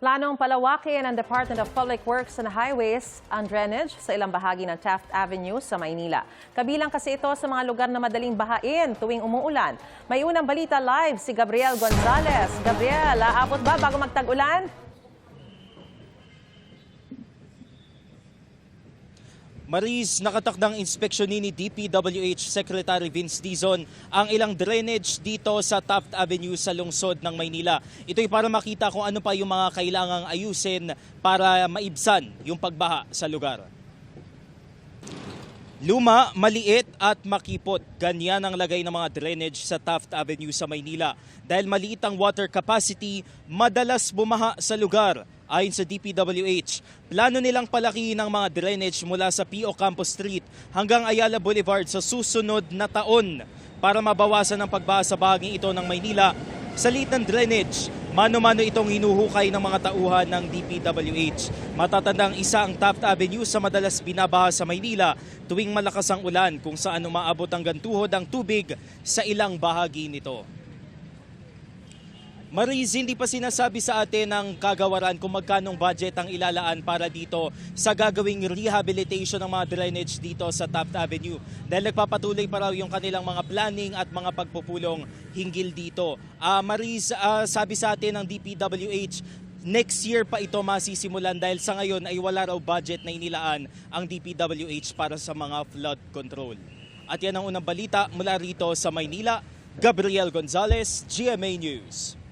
Planong palawakin ng Department of Public Works and Highways ang drainage sa ilang bahagi ng Taft Avenue sa Maynila. Kabilang kasi ito sa mga lugar na madaling bahain tuwing umuulan. May unang balita live si Gabriel Gonzalez. Gabriel, aabot ba bago magtag-ulan? Maris, nakatakdang inspeksyonin ni DPWH Secretary Vince Dizon ang ilang drainage dito sa Taft Avenue sa lungsod ng Maynila. Ito'y para makita kung ano pa yung mga kailangang ayusin para maibsan yung pagbaha sa lugar. Luma, maliit at makipot. Ganyan ang lagay ng mga drainage sa Taft Avenue sa Maynila. Dahil maliit ang water capacity, madalas bumaha sa lugar. Ayon sa DPWH, plano nilang palakihin ang mga drainage mula sa P.O. Campos Street hanggang Ayala Boulevard sa susunod na taon para mabawasan ang pagbaha sa bahaging ito ng Maynila. Sa liit ng drainage, mano-mano itong hinuhukay ng mga tauhan ng DPWH. Matatandang isa ang Taft Avenue sa madalas binabaha sa Maynila tuwing malakas ang ulan kung saan umaabot hanggang tuhod ang tubig sa ilang bahagi nito. Maris, hindi pa sinasabi sa atin ng kagawaran kung magkanong budget ang ilalaan para dito sa gagawing rehabilitation ng mga drainage dito sa Taft Avenue. Dahil nagpapatuloy pa raw yung kanilang mga planning at mga pagpupulong hinggil dito. Maris, sabi sa atin ng DPWH, next year pa ito masisimulan dahil sa ngayon ay wala raw budget na inilaan ang DPWH para sa mga flood control. At yan ang unang balita mula rito sa Maynila. Gabriel Gonzalez, GMA News.